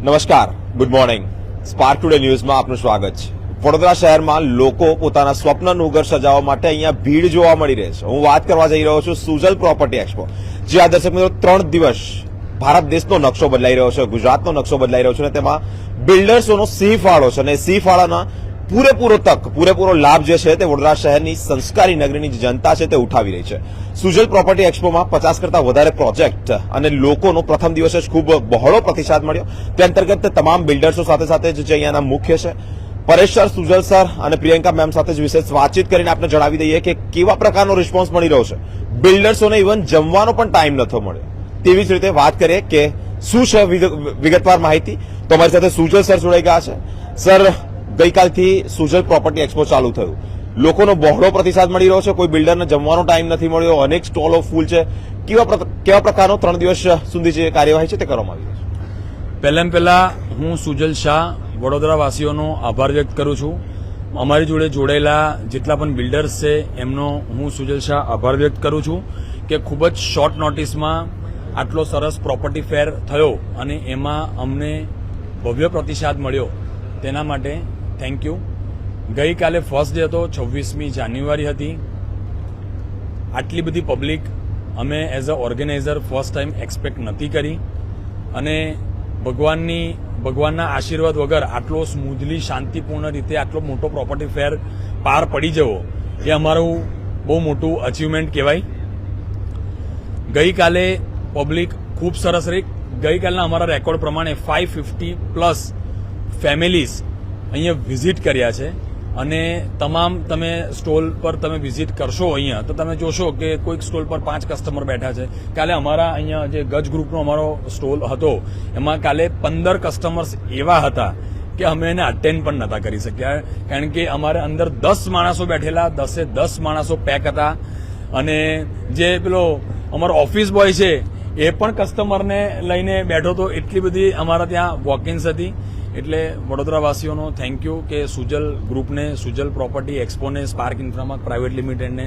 નમસ્કાર, good morning. Spark today ન્યૂઝમાં આપનું સ્વાગત છે. વડોદરા શહેરમાં લોકો પોતાના સ્વપ્નનું ઘર સજાવવા માટે અહીંયા ભીડ જોવા મળી રહી છે. હું વાત કરવા જઈ રહ્યો છું સુજલ પ્રોપર્ટી એક્સપો, જે આ દર્શક મિત્રો 3 દિવસ ભારત દેશનો નકશો બદલાઈ રહ્યો છે, ગુજરાતનો નકશો બદલાઈ રહ્યો છે અને તેમાં બિલ્ડર્સોનો સિંહ ફાળો છે અને સિંહ ફાળાના પૂરેપૂરો લાભ જે છે તે વડોદરા શહેરની સંસ્કારી નગરીની જે જનતા છે તે ઉઠાવી રહી છે. સુજલ પ્રોપર્ટી એક્સપોમાં 50 કરતા વધારે પ્રોજેક્ટ અને લોકોનો પ્રથમ દિવસે જ ખૂબ બહોળો પ્રતિસાદ મળ્યો. તે અંતર્ગત તમામ બિલ્ડર્સો સાથે જે અહીંયાના મુખ્ય છે પરેશ સર, સુજલ સર અને પ્રિયંકા મેમ સાથે જ વિશેષ વાતચીત કરીને આપણે જણાવી દઈએ કે કેવા પ્રકારનો રિસ્પોન્સ મળી રહ્યો છે. બિલ્ડર્સોને ઇવન જમવાનો પણ ટાઈમ નતો મળ્યો. તેવી જ રીતે વાત કરીએ કે શું છે વિગતવાર માહિતી, તો અમારી સાથે સુજલ સર જોડાઈ ગયા છે. સર, ગઈકાલથી સુજલ પ્રોપર્ટી એક્સપો ચાલુ થયું, લોકોનો બહોળો પ્રતિસાદ મળી રહ્યો છે, કોઈ બિલ્ડરને જમવાનો ટાઈમ નથી મળ્યો, અનેક સ્ટોલો ફૂલ છે. કેવા પ્રકારનો 3 દિવસ સુધી જે કાર્યવાહી છે તે કરવામાં આવી રહી છે? પહેલા હું સુજલ શાહ વડોદરાવાસીઓનો આભાર વ્યક્ત કરું છું. અમારી જોડે જોડાયેલા જેટલા પણ બિલ્ડર્સ છે એમનો હું સુજલ શાહ આભાર વ્યક્ત કરું છું કે ખૂબ જ શોર્ટ નોટિસમાં આટલો સરસ પ્રોપર્ટી ફેર થયો અને એમાં અમને ભવ્ય પ્રતિસાદ મળ્યો, તેના માટે થેન્ક યુ. ગઈકાલે ફર્સ્ટ ડે હતો, 26મી જાન્યુઆરી હતી. આટલી બધી પબ્લિક અમે as a organiser first time expect નથી કરી અને ભગવાનના આશીર્વાદ વગર આટલો સ્મૂધલી શાંતિપૂર્ણ રીતે આટલો મોટો પ્રોપર્ટી ફેર પાર પડી જવો એ અમારું બહુ મોટું અચીવમેન્ટ કહેવાય. ગઈકાલે પબ્લિક ખૂબ સરસ રહી. ગઈકાલના અમારા રેકોર્ડ પ્રમાણે 550+ ફેમિલીઝ અહીંયા વિઝિટ કર્યા છે અને તમામ તમે સ્ટોલ પર તમે વિઝિટ કરશો અહીંયા તો તમે જોશો કે કોઈક સ્ટોલ પર 5 કસ્ટમર બેઠા છે. કાલે અમારા અહીંયા જે ગજ ગ્રુપનો અમારો સ્ટોલ હતો એમાં કાલે 15 કસ્ટમર્સ એવા હતા કે અમે એને અટેન્ડ પણ નતા કરી શક્યા, કારણ કે અમારે અંદર 10 માણસો બેઠેલા, 10 માણસો પેક હતા અને જે પેલો અમારો ઓફિસ બોય છે એ પણ કસ્ટમરને લઈને બેઠો હતો. એટલી બધી અમારા ત્યાં વોકિન્સ હતી. એટલે વડોદરાવાસીઓનો થેન્ક યુ કે સુજલ ગ્રુપને, સુજલ પ્રોપર્ટી એક્સપોને, સ્પાર્ક ઇન્ફ્રામાર્ક પ્રાઇવેટ લિમિટેડને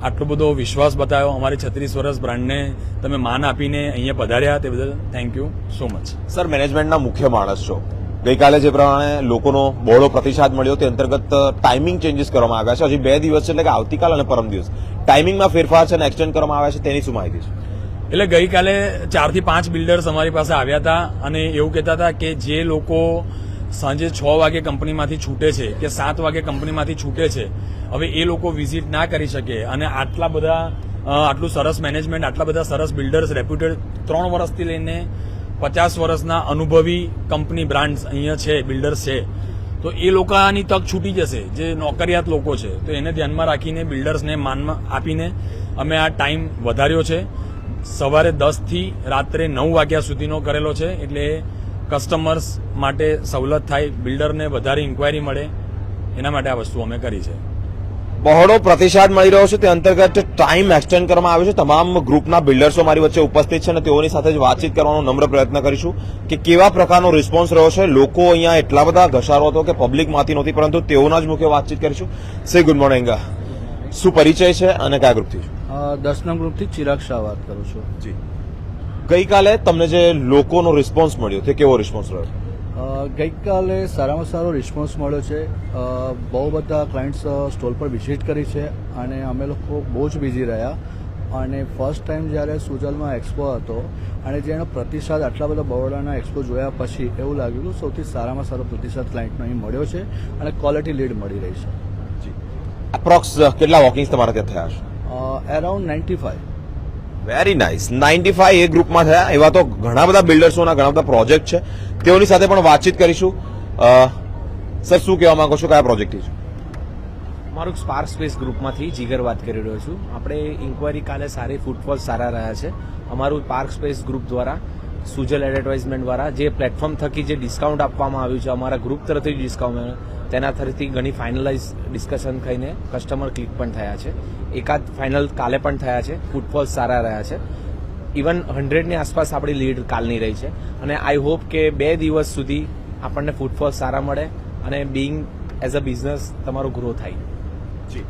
આટલો બધો વિશ્વાસ બતાવ્યો. અમારી 36 વર્ષ બ્રાન્ડને તમે માન આપીને અહીંયા પધાર્યા તે બદલ thank you so much. Sir, મેનેજમેન્ટના મુખ્ય માણસ છો. ગઈકાલે જે પ્રમાણે લોકોનો બહોળો પ્રતિસાદ મળ્યો તે અંતર્ગત ટાઈમિંગ ચેન્જીસ કરવામાં આવ્યા છે. હજી 2 દિવસ છે, એટલે કે આવતીકાલ અને પરમ દિવસ ટાઈમિંગમાં ફેરફાર છે અને એક્સટેન્ડ કરવામાં આવ્યા છે, તેની શું માહિતી છે? એટલે ગઈકાલે 4 થી 5 બિલ્ડર્સ અમારી પાસે આવ્યા હતા અને એવું કહેતા હતા કે જે લોકો સાંજે 6 વાગે કંપનીમાંથી છૂટે છે કે 7 વાગે કંપનીમાંથી છૂટે છે, હવે એ લોકો વિઝિટ ના કરી શકે અને આટલું સરસ મેનેજમેન્ટ, આટલા બધા સરસ બિલ્ડર્સ, રેપ્યુટેડ 3 વર્ષથી લઈને 50 વર્ષના અનુભવી કંપની બ્રાન્ડ્સ અહીંયા છે, બિલ્ડર્સ છે, તો એ લોકોની તક છૂટી જશે જે નોકરિયાત લોકો છે. તો એને ધ્યાનમાં રાખીને બિલ્ડર્સને માનમાં આપીને અમે આ ટાઈમ વધાર્યો છે. સવારે 10 થી રાત્રે 9 વાગ્યા સુધીનો કરેલો છે, એટલે કસ્ટમર્સ માટે સવલત થાય, બિલ્ડરને વધારે ઇન્ક્વાયરી મળે, એના માટે આ વસ્તુ અમે કરી છે. બહોળો પ્રતિસાદ મળી રહ્યો છે, તે અંતર્ગત ટાઈમ એક્સટેન્ડ કરવામાં આવ્યો છે. તમામ ગ્રુપના બિલ્ડર્સો મારી વચ્ચે ઉપસ્થિત છે અને તેઓની સાથે જ વાતચીત કરવાનો નમ્ર પ્રયત્ન કરીશું કે કેવા પ્રકારનો રિસ્પોન્સ રહ્યો છે. લોકો અહીંયા એટલા બધા ઘસારો હતો કે પબ્લિકમાંથી નહોતી, પરંતુ તેઓના જ મુખ્ય વાતચીત કરીશું. સે ગુડ મોર્નિંગ, શું પરિચય છે અને કયા ગ્રુપથી? 10 ગ્રુપથી ચિરાગ શાહ વાત કરું છું. જી, ગઈકાલે તમને જે લોકોનો રિસ્પોન્સ મળ્યો તે કેવો રિસ્પોન્સ રહ્યો? ગઈકાલે સારામાં સારો રિસ્પોન્સ મળ્યો છે. બહુ બધા ક્લાયન્ટ્સ સ્ટોલ પર વિઝિટ કરી છે અને અમે લોકો બહુ જ બિઝી રહ્યા અને ફર્સ્ટ ટાઈમ જ્યારે સુજલમાં એક્સપો હતો અને જેનો પ્રતિસાદ આટલા બધા બરોડાના એક્સપો જોયા પછી એવું લાગ્યું કે સૌથી સારામાં સારો પ્રતિસાદ ક્લાયન્ટનો અહીં મળ્યો છે અને ક્વોલિટી લીડ મળી રહી છે. જી, એપ્રોક્સ કેટલા વોકિંગ્સ તમારા ત્યાં થયા છે? અરાઉન્ડ 95. Very nice. 95 એ ગ્રુપમાં થયા. એવા તો ઘણા બધા બિલ્ડર્સોના ઘણા બધા પ્રોજેક્ટ છે, તેઓની સાથે પણ વાતચીત કરીશું. સર, શું કહેવા માંગો છો, કયા પ્રોજેક્ટથી છે? મારું સ્પાર્ક સ્પેસ ગ્રુપમાંથી જીગર વાત કરી રહ્યો છું. આપણે ઇન્ક્વાયરી કાલે સારી, ફૂટફોલ સારા રહ્યા છે. અમારું પાર્ક સ્પેસ ગ્રુપ દ્વારા, સુજલ એડવર્ટાઇઝમેન્ટ દ્વારા જે પ્લેટફોર્મ થકી જે ડિસ્કાઉન્ટ આપવામાં આવ્યું છે, અમારા ગ્રુપ તરફથી ડિસ્કાઉન્ટ, તેના તરફથી ઘણી ફાઇનલાઇઝ ડિસ્કશન થઈને કસ્ટમર ક્લિક પણ થયા છે. એકાદ ફાઇનલ કાલે પણ થયા છે. ફૂટફોલ સારા રહ્યા છે. ઇવન 100ની આસપાસ આપણી લીડ કાલની રહી છે અને આઈ હોપ કે 2 દિવસ સુધી આપણને ફૂટફોલ સારા મળે અને બિંગ એઝ અ બિઝનેસ તમારો ગ્રો થાય.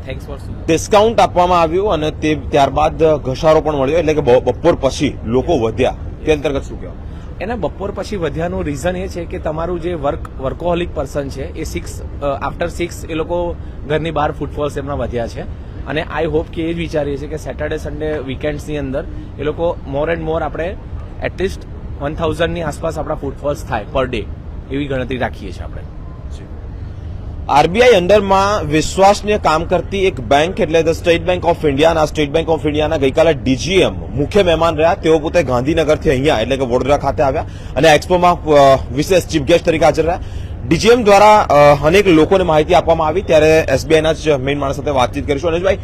થેન્ક્સ ફોર ડિસ્કાઉન્ટ આપવામાં આવ્યું અને ત્યારબાદ ઘસારો પણ મળ્યો, એટલે કે બપોર પછી લોકો વધ્યા, તે અંતર્ગત શું કહેવાય? એના બપોર પછી વધ્યાનું રીઝન એ છે કે તમારું જે વર્કોહોલિક પર્સન છે એ આફ્ટર 6 એ લોકો ઘરની બહાર ફૂટફોલ્સ એમના વધ્યા છે અને આઈ હોપ કે એ જ વિચારીએ છીએ કે સેટરડે સન્ડે વીકેન્ડ્સની અંદર એ લોકો મોર એન્ડ મોર આપણે એટલીસ્ટ 1000ની આસપાસ આપણા ફૂટફોલ્સ થાય પર ડે એવી ગણતરી રાખીએ છીએ આપણે. આરબીઆઈ અંડરમાં વિશ્વાસનીય કામ કરતી એક બેંક એટલે ધ સ્ટેટ બેંક ઓફ ઇન્ડિયાના ગઈકાલે ડીજીએમ મુખ્ય મહેમાન રહ્યા. તેઓ પોતે ગાંધીનગરથી અહીંયા એટલે કે વડોદરા ખાતે આવ્યા અને એક્સપોમાં વિશેષ ચીફ ગેસ્ટ તરીકે હાજર રહ્યા. ડીજીએમ દ્વારા અનેક લોકોને માહિતી આપવામાં આવી ત્યારે એસબીઆઈના જ મેઇન માણસ સાથે વાતચીત કરીશું. અનેશભાઈ,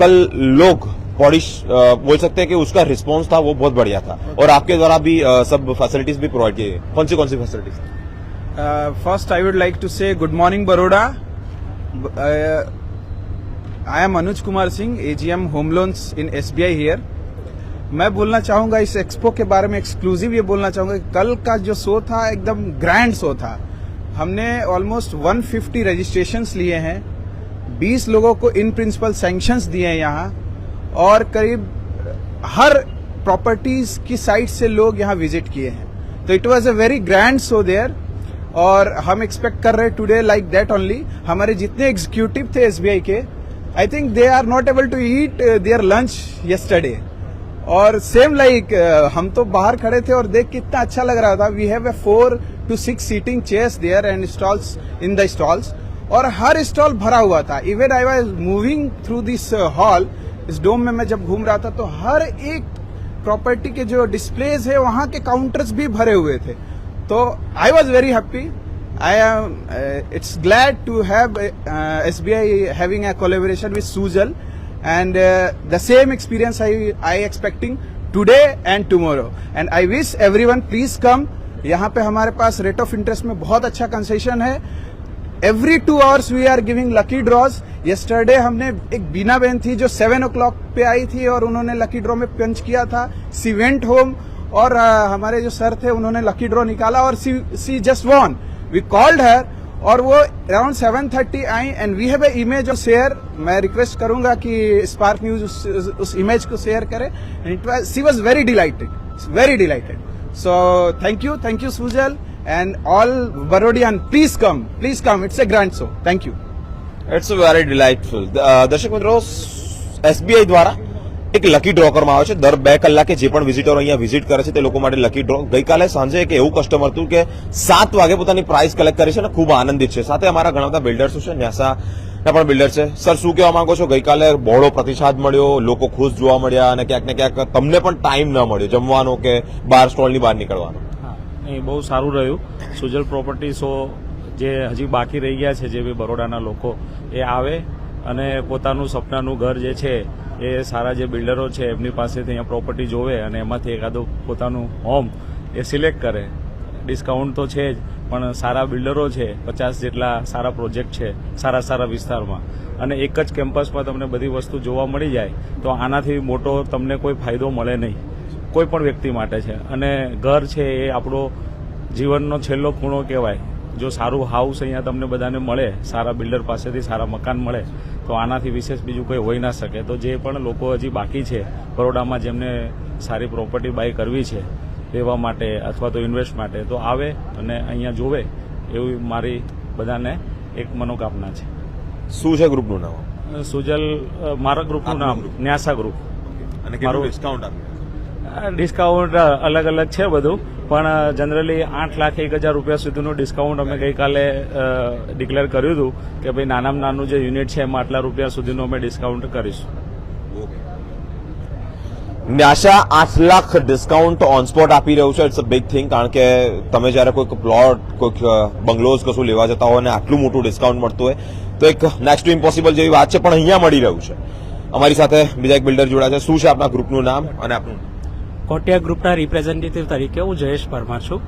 कल लोग बॉडी बोल सकते हैं कि उसका रिस्पॉन्स था वो बहुत बढ़िया था और आपके द्वारा भी सब फैसिलिटीज भी प्रोवाइड की. कौन सी facilities? First, I would like to say good morning, Baroda. I am Anuj Kumar Singh, AGM Home Loans in SBI here. मैं बोलना चाहूँगा इस एक्सपो के बारे में, एक्सक्लूसिव ये बोलना चाहूँगा कि कल का जो शो था एकदम ग्रैंड शो था. हमने ऑलमोस्ट 150 रजिस्ट्रेशंस लिए हैं, 20 लोगों को इन प्रिंसिपल सैंक्शंस दिए हैं यहाँ और करीब हर प्रॉपर्टीज की साइट से लोग यहाँ विजिट किए हैं. तो it was a very grand show their और हम एक्सपेक्ट कर रहे हैं टुडे लाइक दैट ओनली. हमारे जितने एग्जीक्यूटिव थे एसबीआई के, I think they are not able to eat their lunch yesterday. और सेम लाइक हम तो बाहर खड़े थे और देख कितना अच्छा लग रहा था. We have a 4 to 6 seating chairs there and stalls in the stalls और हर स्टॉल भरा हुआ था. Even I was moving through this hall, इस डोम में मैं जब घूम रहा था तो हर एक प्रॉपर्टी के जो डिस्प्लेज है वहां के काउंटर्स भी भरे हुए थे. So I was very happy. It's glad to have SBI having a collaboration with Sujal, and the same experience I expecting today and tomorrow. And I wish everyone please come. यहाँ पे हमारे पास rate of interest में बहुत अच्छा concession है. Every 2 hours we are giving lucky draws. Yesterday हमने एक बीना बहन थी जो 7 o'clock पे आई थी और उन्होंने लकी ड्रॉ में पंच किया था. सी वेंट होम और हमारे जो सर थे उन्होंने लकी ड्रॉ निकाला और she just won. We called her और वो अराउंड 7:30 आई and we have a image of share. मैं रिक्वेस्ट करूंगा कि स्पार्क न्यूज उस इमेज को शेयर करे. She was very delighted. So thank you Sujal and all Barodian. Please come. It's a grand show. Thank you. It's very delightful. દર્શક મિત્રો, SBI દ્વારા એક લકી ડ્રો કરવામાં આવે છે. દર 2 કલાકે જે પણ વિઝિટરો અહીંયા વિઝિટ કરે છે તે લોકો માટે લકી ડ્રો. ગઈકાલે સાંજે એક એવું કસ્ટમર હતું કે 7 વાગે પોતાની પ્રાઇસ કલેક્ટ કરી છે અને ખૂબ આનંદિત છે. સાથે અમારા ઘણા બધા બિલ્ડર્સ છે, ન્યાસાના પણ બિલ્ડર છે. સર, શું કહેવા માંગો છો? ગઈકાલે બહોળો પ્રતિસાદ મળ્યો, લોકો ખુશ જોવા મળ્યા અને ક્યાંક ને ક્યાંક તમને પણ ટાઈમ ન મળ્યો જમવાનો કે બહાર સ્ટોલની બહાર નીકળવાનો. હા, એ બહુ સારું રહ્યું. સુજલ પ્રોપર્ટી શો જે હજી બાકી રહી ગયા છે, જે બી બરોડાના લોકો એ આવે અને પોતાનું સપનાનું ઘર જે છે એ સારા જે બિલ્ડરો છે એમની પાસેથી અહીંયા પ્રોપર્ટી જોવે અને એમાંથી એકાદું પોતાનું હોમ એ સિલેક્ટ કરે. ડિસ્કાઉન્ટ તો છે જ, પણ સારા બિલ્ડરો છે, 50 જેટલા સારા પ્રોજેક્ટ છે સારા વિસ્તારમાં અને એક જ કેમ્પસમાં તમને બધી વસ્તુ જોવા મળી જાય તો આનાથી મોટો તમને કોઈ ફાયદો મળે નહીં, કોઈ પણ વ્યક્તિ માટે છે. અને ઘર છે એ આપણો જીવનનો છેલ્લો ખૂણો કહેવાય. જો સારું હાઉસ અહીંયા તમને બધાને મળે, સારા બિલ્ડર પાસેથી સારા મકાન મળે તો આનાથી વિશેષ બીજું કોઈ હોઈ ના શકે. તો જે પણ લોકો હજી બાકી છે બરોડામાં જેમને સારી પ્રોપર્ટી બાય કરવી છે લેવા માટે અથવા તો ઇન્વેસ્ટ માટે, તો આવે અને અહીંયા જોવે એવી મારી બધાને એક મનોકામના છે. શું છે ગ્રુપનું નામ? સુજલ. મારા ગ્રુપનું નામ ન્યાસા ગ્રુપ. અને કેટલું ડિસ્કાઉન્ટ આપ્યું? ડિસ્કાઉન્ટ અલગ છે બધું, પણ જનરલી 8,01,000 રૂપિયા સુધીનું ડિસ્કાઉન્ટ અમે ગઈકાલે ડિક્લેર કર્યું હતું કે ભાઈ નાનામાં નાનું જે યુનિટ છે એમાં આટલા રૂપિયા સુધીનું અમે ડિસ્કાઉન્ટ કરીશું. Nysa 8 lakh discount on spot આપી રહ્યું છે. ઇટ્સ અ બિગ થિંગ, કારણ કે તમે જયારે કોઈક પ્લોટ, કોઈક બંગલોઝ કશું લેવા જતા હોય અને આટલું મોટું ડિસ્કાઉન્ટ મળતું હોય તો એક નેક્સ્ટ ટુ ઇમ્પોસિબલ જેવી વાત છે, પણ અહીંયા મળી રહ્યું છે. અમારી સાથે બીજા એક બિલ્ડર જોડાયા છે. શું છે આપના ગ્રુપનું નામ અને આપનું? કોટિયા ગ્રુપના રિપ્રેઝેન્ટેટિવ તરીકે હું જયેશ પરમાર છું.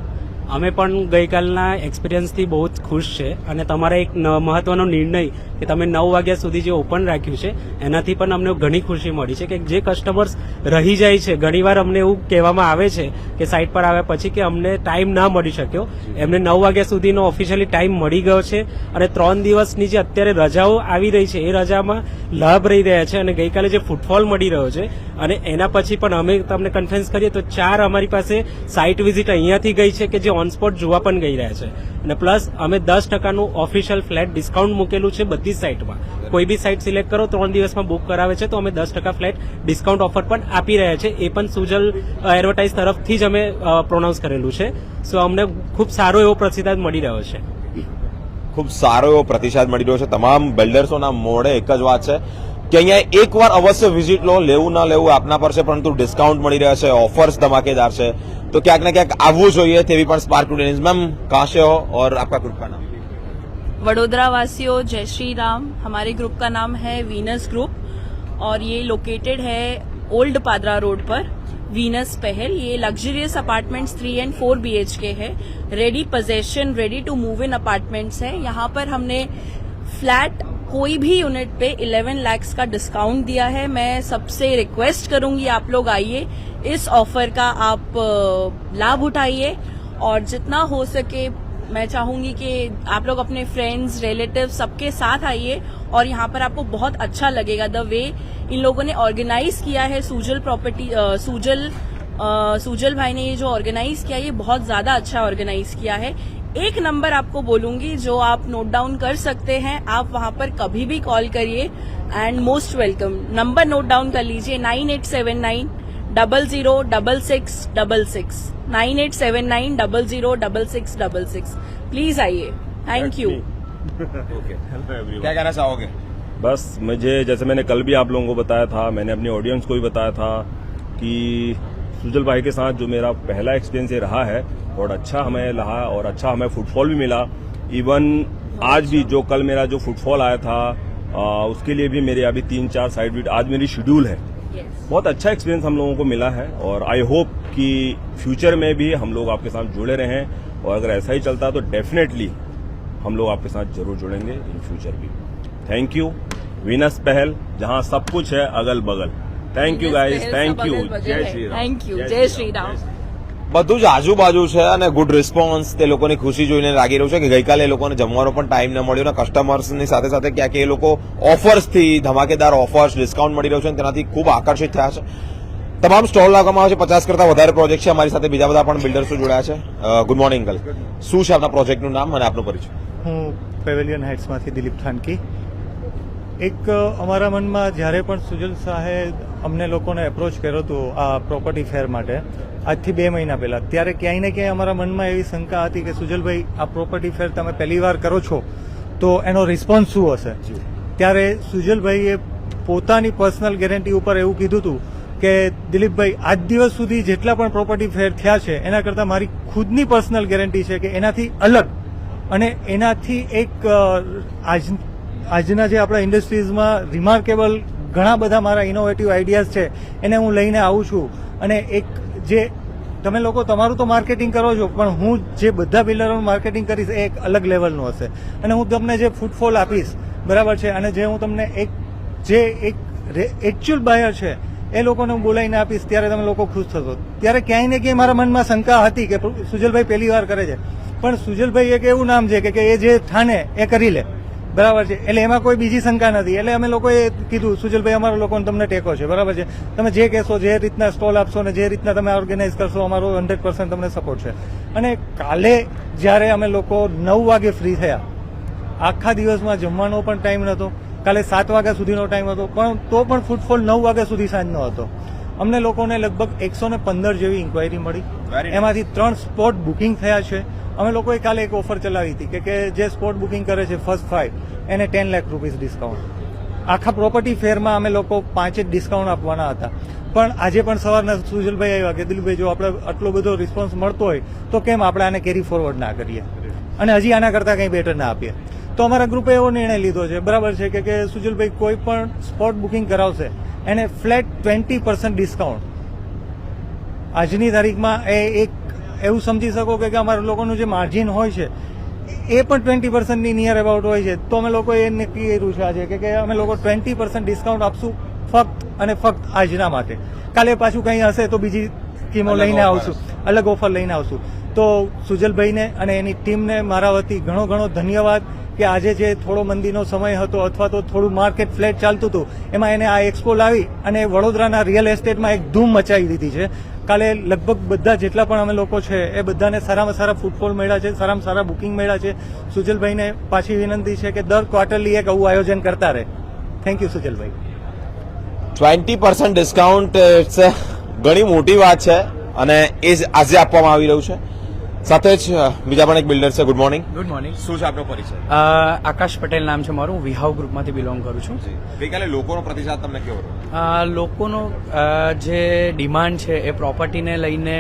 અમે પણ ગઈકાલના એક્સપિરિયન્સથી બહુ જ ખુશ છે અને તમારા એક મહત્વનો નિર્ણય કે તમે 9 વાગ્યા સુધી જે ઓપન રાખ્યું છે એનાથી પણ અમને ઘણી ખુશી મળી છે કે જે કસ્ટમર્સ રહી જાય છે ઘણીવાર અમને એવું કહેવામાં આવે છે કે સાઇટ પર આવ્યા પછી કે અમને ટાઈમ ના મળી શક્યો, એમને 9 વાગ્યા સુધીનો ઓફિશિયલી ટાઈમ મળી ગયો છે અને 3 દિવસની જે અત્યારે રજાઓ આવી રહી છે એ રજામાં લાભ રહી રહ્યા છે અને ગઈકાલે જે ફૂટફોલ મળી રહ્યો છે અને એના પછી પણ અમે તમને કન્ફરન્સ કરીએ તો 4 અમારી પાસે સાઇટ વિઝિટ અહીંયાથી ગઈ છે કે જે ઓન સ્પોટ જોવા પણ ગઈ રહ્યા છે અને પ્લસ અમે 10%નું ઓફિશિયલ ફ્લેટ ડિસ્કાઉન્ટ મૂકેલું છે બધી સાઇટમાં. કોઈ બી સાઇટ સિલેક્ટ કરો 3 દિવસમાં બુક કરાવે છે તો અમે 10% ફ્લેટ ડિસ્કાઉન્ટ ઓફર પણ આપી રહ્યા છે. એ પણ સુજલ એડવર્ટાઇઝ તરફથી જ અમે પ્રોનાઉન્સ કરેલું છે. સો અમને ખૂબ સારો એવો પ્રતિસાદ મળી રહ્યો છે. ખૂબ સારો એવો પ્રતિસાદ મળી રહ્યો છે. તમામ બિલ્ડર્સોના મોઢે એક જ વાત છે કે અહીંયા એકવાર અવશ્ય વિઝિટ લો, લેવું ના લેવું આપના પર છે, પરંતુ ડિસ્કાઉન્ટ મળી રહ્યા છે, ઓફર્સ ધમાકેદાર છે, तो क्या ना क्या આવવું જોઈએ તેવી પણ સ્પાર્ક ટુડે ન્યૂઝ. मैम कहाँ से हो और आपका ग्रुप का नाम? वडोदरा वासियों, जय श्री राम. हमारे ग्रुप का नाम है वीनस ग्रुप और ये लोकेटेड है ओल्ड पादरा रोड पर. वीनस पहल, ये लग्जरियस अपार्टमेंट्स 3 and 4 BHK है. Ready possession, ready to move in apartments है. यहाँ पर हमने फ्लैट कोई भी यूनिट पे 11 लाख का डिस्काउंट दिया है. मैं सबसे रिक्वेस्ट करूंगी आप लोग आइए, इस ऑफर का आप लाभ उठाइए और जितना हो सके मैं चाहूंगी कि आप लोग अपने फ्रेंड्स, रिलेटिव सबके साथ आइए और यहाँ पर आपको बहुत अच्छा लगेगा. द वे इन लोगों ने ऑर्गेनाइज किया है सुजल प्रॉपर्टी, सुजल भाई ने ये जो ऑर्गेनाइज किया ये बहुत ज्यादा अच्छा ऑर्गेनाइज किया है. एक नंबर आपको बोलूंगी जो आप नोट डाउन कर सकते हैं, आप वहां पर कभी भी कॉल करिए and most welcome. Number note down कर लीजिए 9879006666 9879006666. प्लीज आइए. Thank you. क्या कहना चाहोगे? बस मुझे, जैसे मैंने कल भी आप लोगों को बताया था, मैंने अपनी ऑडियंस को भी बताया था कि सुजल भाई के साथ जो मेरा पहला एक्सपीरियंस ये रहा है और अच्छा हमें रहा और अच्छा हमें फुटफॉल भी मिला. इवन आज भी जो कल मेरा जो फुटफॉल आया था उसके लिए भी मेरे अभी 3-4 साइड विजिट आज मेरी शेड्यूल है. बहुत अच्छा एक्सपीरियंस हम लोगों को मिला है और आई होप कि फ्यूचर में भी हम लोग आपके साथ जुड़े रहें और अगर ऐसा ही चलता तो डेफिनेटली हम लोग आपके साथ जरूर जुड़ेंगे इन फ्यूचर भी. Thank you. वीनस पहल, जहां सब कुछ है अगल बगल. Thank you guys. Thank you. जय श्री राम. Thank you. जय श्री राम. બધું જ આજુબાજુ છે અને ગુડ રિસ્પોન્સ તે લોકોની ખુશી જોઈને લાગી રહ્યું છે કે ગઈકાલે એ લોકોને જમવાનો પણ ટાઈમ ન મળ્યો અને કસ્ટમર્સની સાથે સાથે ક્યાંક એ લોકો ઓફર્સથી ધમાકેદાર ઓફર્સ, ડિસ્કાઉન્ટ મળી રહ્યું છે અને તેનાથી ખૂબ આકર્ષિત થયા છે. તમામ સ્ટોલ લાગવામાં આવે છે. 50 કરતા વધારે પ્રોજેક્ટ છે. અમારી સાથે બીજા બધા પણ બિલ્ડર્સો જોડાયા છે. Good morning uncle. શું છે આપના પ્રોજેક્ટનું નામ અને આપનો પરિચય? હું પેવેલિયન હાઇટ્સમાંથી દિલીપ થાનકી. એક અમારા મનમાં જ્યારે પણ સુજલ શાહે અમને લોકોને એપ્રોચ કર્યો હતો આ પ્રોપર્ટી ફેર માટે આજથી 2 મહિના પહેલા, ત્યારે ક્યાંય ને ક્યાંય અમારા મનમાં એવી શંકા હતી કે સુજલભાઈ આ પ્રોપર્ટી ફેર તમે પહેલી વાર કરો છો તો એનો રિસ્પોન્સ શું હશે. ત્યારે સુજલભાઈએ પોતાની પર્સનલ ગેરંટી ઉપર એવું કીધું હતું કે દિલીપભાઈ આજ દિવસ સુધી જેટલા પણ પ્રોપર્ટી ફેર થયા છે એના કરતાં મારી ખુદની પર્સનલ ગેરંટી છે કે એનાથી અલગ અને એનાથી એક આજના જે આપણા ઇન્ડસ્ટ્રીઝમાં રિમાર્કેબલ ઘણા બધા મારા ઇનોવેટિવ આઈડિયાઝ છે એને હું લઈને આવું છું. અને એક જે તમે લોકો તમારું તો માર્કેટિંગ કરો છો પણ હું જે બધા બિલ્ડરોનું માર્કેટિંગ કરીશ એ એક અલગ લેવલનું હશે અને હું તમને જે ફૂટફોલ આપીશ બરાબર છે અને જે હું તમને એક એકચ્યુઅલ બાયર છે એ લોકોને હું બોલાવીને આપીશ ત્યારે તમે લોકો ખુશ થશો. ત્યારે ક્યાંય ને ક્યાંય મારા મનમાં શંકા હતી કે સુજલભાઈ પહેલી વાર કરે છે પણ સુજલભાઈ એક એવું નામ છે કે એ જે ઠાને એ કરી લે બરાબર છે. એટલે એમાં કોઈ બીજી શંકા નથી. એટલે અમે લોકોએ કીધું સુજલભાઈ અમારા લોકોને તમને ટેકો છે બરાબર છે, તમે જે કહેશો, જે રીતના સ્ટોલ આપશો ને જે રીતના તમે ઓર્ગેનાઇઝ કરશો અમારો 100% તમને સપોર્ટ છે. અને કાલે જ્યારે અમે લોકો 9 વાગે ફ્રી થયા, આખા દિવસમાં જમવાનો પણ ટાઈમ નહોતો, કાલે 7 વાગ્યા સુધીનો ટાઈમ હતો પણ તો પણ ફૂટફોલ 9 વાગ્યા સુધી સાંજનો હતો. અમને લોકોને લગભગ 115 જેવી ઇન્ક્વાયરી મળી, એમાંથી 3 સ્પોટ બુકિંગ થયા છે. અમે લોકોએ કાલે એક ઓફર ચલાવી હતી કે જે સ્પોટ બુકિંગ કરે છે ફર્સ્ટ 5 એને 10 લાખ રૂપીસ ડિસ્કાઉન્ટ. આખા પ્રોપર્ટી ફેરમાં અમે લોકો 5 જ ડિસ્કાઉન્ટ આપવાના હતા પણ આજે પણ સવારના સુજલભાઈ આવ્યા કે દિલીપભાઈ જો આપણે આટલો બધો રિસ્પોન્સ મળતો હોય તો કેમ આપણે આને કેરી ફોરવર્ડ ના કરીએ અને હજી આના કરતાં કંઈ બેટર ના આપીએ. તો અમારા ગ્રુપે એવો નિર્ણય લીધો છે બરાબર છે કે સુજલભાઈ કોઈ પણ સ્પોટ બુકિંગ કરાવશે એને ફ્લેટ 20% ડિસ્કાઉન્ટ આજની તારીખમાં એ એક એવું સમજી શકો કે અમારા લોકોનું જે માર્જિન હોય છે એ પણ 20% નિયર અબાઉટ હોય છે. તો અમે લોકો એ નક્કી કર્યું છે આજે કે અમે લોકો 20% ડિસ્કાઉન્ટ આપશું ફક્ત અને ફક્ત આજના માટે. કાલે પાછું કંઈ હશે તો બીજી સ્કીમો લઈને આવશું, અલગ ઓફર લઈને આવશું. તો સુજલભાઈને અને એની ટીમને મારા વતી ઘણો ઘણો ધન્યવાદ કે આજે જે થોડો મંદીનો સમય હતો અથવા તો થોડું માર્કેટ ફ્લેટ ચાલતું હતું એમાં એને આ એક્સપો લાવી અને વડોદરાના રિયલ એસ્ટેટમાં એક ધૂમ મચાવી દીધી છે. કાલે લગભગ બધા જેટલા પણ અમે લોકો છે એ બધાને સારામાં સારા ફૂટફોલ મળ્યા છે, સારામાં સારા બુકિંગ મળ્યા છે. સુજલભાઈને પાછી વિનંતી છે કે દર ક્વાર્ટરલી એક આવું આયોજન કરતા રહે. Thank you સુજલભાઈ. 20% ડિસ્કાઉન્ટ ઘણી મોટી વાત છે અને એ જ આજે આપવામાં આવી રહ્યું છે. સાથે જ બીજા પણ એક બિલ્ડર છે. Good morning. Good morning. શું છે આપનો પરિચય? આકાશ પટેલ નામ છે મારું. વિહાવ ગ્રુપમાંથી બિલોંગ કરું છું. ગઈકાલે લોકોનો પ્રતિસાદ તમને કેવો રહ્યો? લોકોનો જે ડિમાન્ડ છે એ પ્રોપર્ટીને લઈને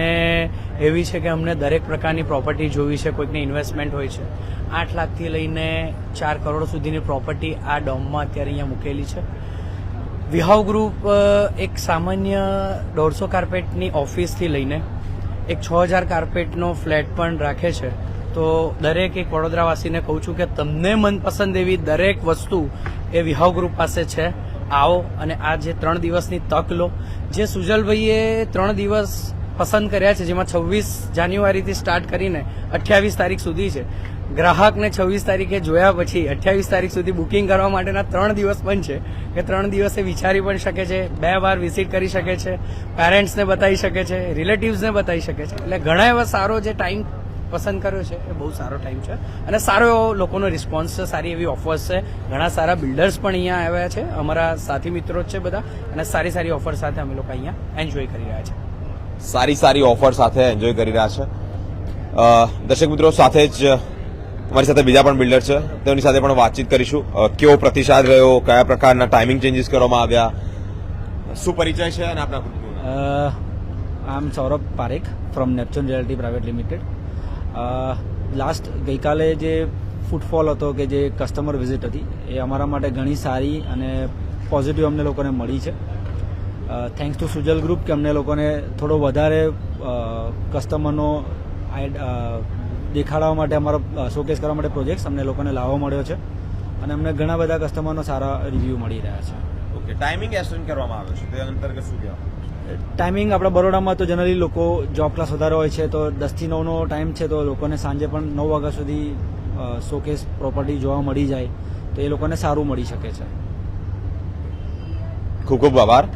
એવી છે કે અમને દરેક પ્રકારની પ્રોપર્ટી જોવી છે. કોઈકને ઇન્વેસ્ટમેન્ટ હોય છે. 8 લાખથી લઈને 4 કરોડ સુધીની પ્રોપર્ટી આ ડોમમાં અત્યારે અહીંયા મૂકેલી છે. વિહાવ ગ્રુપ એક સામાન્ય 150 કાર્પેટની ઓફિસથી લઈને એક 6000 કાર્પેટનો ફ્લેટ પણ રાખે છે. તો દરેક એક વડોદરાવાસીને કહું છું કે તમને મનપસંદ એવી દરેક વસ્તુ એ વિહાવ ગ્રુપ પાસે છે. આવો અને આ જે 3 દિવસની તક લો. જે સુજલભાઈએ 3 દિવસ પસંદ કર્યા છે જેમાં 26 જાન્યુઆરીથી સ્ટાર્ટ કરીને 28 તારીખ સુધી છે. ગ્રાહકને 26 તારીખે જોયા પછી 28 તારીખ સુધી બુકિંગ કરવા માટેના 3 દિવસ પણ છે કે 3 દિવસે વિચારી પણ શકે છે, 2 વાર વિઝિટ કરી શકે છે, પેરેન્ટ્સને બતાવી શકે છે, રિલેટિવ્સને બતાવી શકે છે. એટલે ઘણા એવા સારો જે ટાઈમ પસંદ કર્યો છે એ બહુ સારો ટાઈમ છે અને સારો એવો લોકોનો રિસ્પોન્સ છે, સારી એવી ઓફર્સ છે. ઘણા સારા બિલ્ડર્સ પણ અહીંયા આવ્યા છે, અમારા સાથી મિત્રો જ છે બધા અને સારી સારી ઓફર સાથે અમે લોકો અહીંયા એન્જોય કરી રહ્યા છે. સારી ઓફર સાથે એન્જોય કરી રહ્યા છે. દર્શક મિત્રો, સાથે જ અમારી સાથે બીજા પણ બિલ્ડર છે, તેમની સાથે પણ વાતચીત કરીશું. કેવો પ્રતિસાદ રહ્યો, કયા પ્રકારના ટાઈમિંગ ચેન્જીસ કરવામાં આવ્યા, શું પરિચય છે અને આપના I am Saurabh Parekh from Neptune realty private limited. Last ગઈકાલે જે ફૂટફોલ હતો કે જે કસ્ટમર વિઝિટ હતી એ અમારા માટે ઘણી સારી અને પોઝિટિવ અમને લોકોને મળી છે. થેન્ક્સ ટુ સુજલ ગ્રુપ કે અમને લોકોને થોડો વધારે કસ્ટમરનો દેખાડવા માટે, અમારો શોકેસ કરવા માટે પ્રોજેક્ટ્સ અમને લોકોને લાવવા મળ્યો છે અને અમને ઘણા બધા કસ્ટમરનો સારા રિવ્યૂ મળી રહ્યા છે. ઓકે, ટાઈમિંગ એક્સટેન્ડ કરવામાં આવ્યો છે, તે અંતર્ગત શું કહેવા? ટાઈમિંગ આપણા બરોડામાં તો જનરલી લોકો જોબ ક્લાસ વધારે હોય છે, તો 10 થી 9નો ટાઈમ છે, તો લોકોને સાંજે પણ 9 વાગ્યા સુધી શોકેસ પ્રોપર્ટી જોવા મળી જાય તો એ લોકોને સારું મળી શકે છે. ખૂબ ખૂબ આભાર.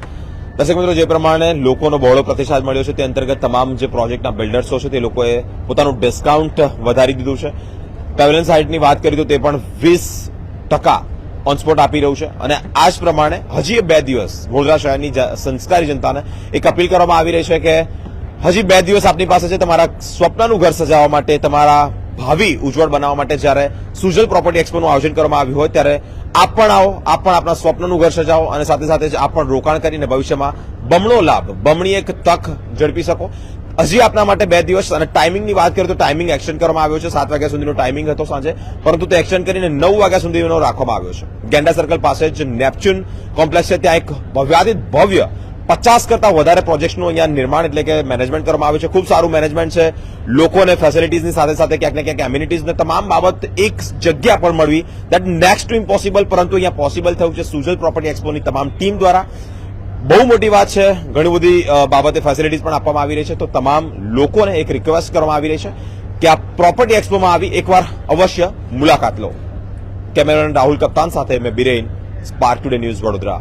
દર્શક મિત્રો, જે પ્રમાણે લોકોનો બહોળો પ્રતિસાદ મળ્યો છે તે અંતર્ગત તમામ જે પ્રોજેક્ટના બિલ્ડર્સો છે તે લોકોએ પોતાનું ડિસ્કાઉન્ટ વધારી દીધું છે. પેવેલિયન સાઇટની વાત કરી તો તે પણ 20% ઓન સ્પોટ આપી રહ્યું છે અને આ જ પ્રમાણે હજી 2 દિવસ વડોદરા શહેરની સંસ્કારી જનતાને એક અપીલ કરવામાં આવી રહી છે કે હજી 2 દિવસ આપની પાસે છે તમારા સ્વપ્નનું ઘર સજાવવા માટે, તમારા ભાવિ ઉજ્જવળ બનાવવા માટે. જ્યારે સુજલ પ્રોપર્ટી એક્સપોનું આયોજન કરવામાં આવ્યું હોય ત્યારે આપ પણ આવો, આપ પણ આપણા સ્વપ્નનું ઘર સજાવો અને સાથે સાથે જ આપ પણ રોકાણ કરીને ભવિષ્યમાં બમણો લાભ, બમણી એક તક ઝડપી શકો. હજી આપના માટે 2 દિવસ. અને ટાઈમિંગની વાત કરીએ તો ટાઈમિંગ એક્સટેન્ડ કરવામાં આવ્યો છે. 7 વાગ્યા સુધીનો ટાઈમિંગ હતો સાંજે, પરંતુ તે એક્સટેન્ડ કરીને 9 વાગ્યા સુધીનો રાખવામાં આવ્યો છે. ગેંડા સર્કલ પાસે જ નેપચ્યુન કોમ્પ્લેક્સ છે, ત્યાં એક ભવ્યાતિત ભવ્ય 50 કરતા વધારે પ્રોજેક્ટનું અહીંયા નિર્માણ એટલે કે મેનેજમેન્ટ કરવામાં આવ્યું છે. ખૂબ સારું મેનેજમેન્ટ છે. લોકોને ફેસિલિટીઝની સાથે સાથે ક્યાંક ને ક્યાંક એમ્યુનિટીઝને તમામ બાબત એક જગ્યા પર મળવી, દેટ નેક્સ્ટ ટુ ઇમ્પોસિબલ, પરંતુ અહીંયા પોસિબલ થયું છે સુજલ પ્રોપર્ટી એક્સપોની તમામ ટીમ દ્વારા. બહુ મોટી વાત છે. ઘણી બધી બાબતે ફેસિલિટીઝ પણ આપવામાં આવી રહી છે. તો તમામ લોકોને એક રિક્વેસ્ટ કરવામાં આવી રહી છે કે આ પ્રોપર્ટી એક્સપોમાં આવી એકવાર અવશ્ય મુલાકાત લો. કેમેરામેન રાહુલ કપ્તાન સાથે મેં Biren, spark today news Vadodara.